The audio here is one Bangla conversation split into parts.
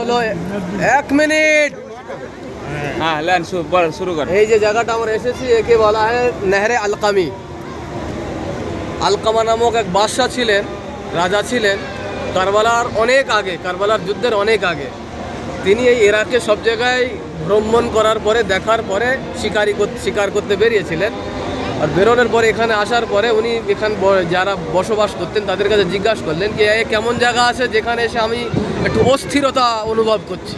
হলো 1 মিনিট। হ্যাঁ লেন শুরু কর। এই যে জায়গাটা আমরা এসেছি একে বলা হয় নেহরে আলকামি। আলকামা নামক এক বাদশা ছিলেন, রাজা ছিলেন কারবালার অনেক আগে, কারবালার যুদ্ধের অনেক আগে। তিনি এই ইরাকে সব জায়গায় ভ্রমণ করার পরে, দেখার পরে শিকার করতে বেরিয়েছিলেন। আর বেরোনোর পরে এখানে আসার পরে উনি এখান যারা বসবাস করতেন তাদের কাছে জিজ্ঞাসা করলেন কি কেমন জায়গা আছে যেখানে এসে আমি একটু অস্থিরতা অনুভব করছি।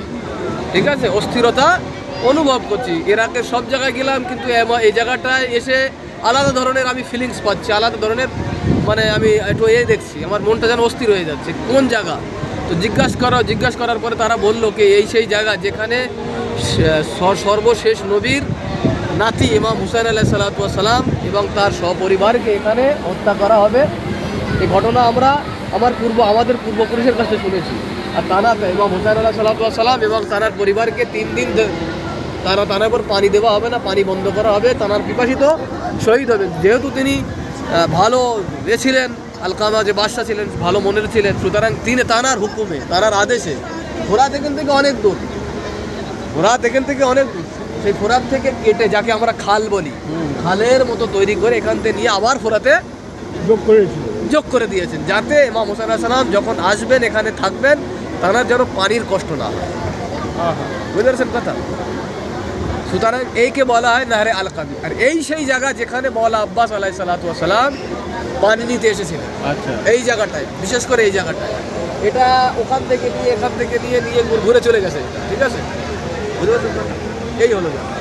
ঠিক আছে, অস্থিরতা অনুভব করছি। ইরাকের সব জায়গায় গেলাম কিন্তু এই জায়গাটায় এসে আলাদা ধরনের আমি ফিলিংস পাচ্ছি, আলাদা ধরনের মানে আমি একটু দেখছি, আমার মনটা যেন অস্থির হয়ে যাচ্ছে। কোন জায়গা? তো জিজ্ঞাসা করার পরে তারা বললো কি এই সেই জায়গা যেখানে সর্বশেষ নবীর নাতি ইমাম হুসাইন আলাইহিসসালাম এবং তার সপরিবারকে এখানে হত্যা করা হবে। এই ঘটনা আমরা আমাদের পূর্বপুরুষের কাছে শুনেছি। আর ইমাম হুসাইন আলাইহিসসালাম এবং তার পরিবারকে 3 দিন তানার উপর পানি দেওয়া হবে না, পানি বন্ধ করা হবে, তানার পিপাসিত শহীদ হবেন। যেহেতু তিনি ভালো ছিলেন, আলকামা যে বাদশা ছিলেন ভালো মনের ছিলেন, সুতরাং তিনি তানার হুকুমে, তানার আদেশে ফোরাত এখান থেকে অনেক দূর, সেই ফোরাত থেকে কেটে যাকে আমরা খাল বলি, খালের মতো তৈরি করে এখান থেকে নিয়ে আবার ফোরাতে যোগ করে দিয়েছেন, যাতে ইমাম হুসাইন আলাইহিস সালাম যখন আসবেন এখানে থাকবেন তানার যেন পানির কষ্ট না হয়। বুঝতে পারছেন কথা? সুতরাং এইকে বলা হয় নাহরে আলকামি। আর এই সেই জায়গা যেখানে মওলা আব্বাস আলাইহিসসালাম পানি নিতে এসেছিলেন। আচ্ছা, এই জায়গাটায়, বিশেষ করে এই জায়গাটায়, এটা এখান থেকে নিয়ে ঘুরে চলে গেছে। ঠিক আছে, বুঝতে পারছেন? এই হলো জায়গা।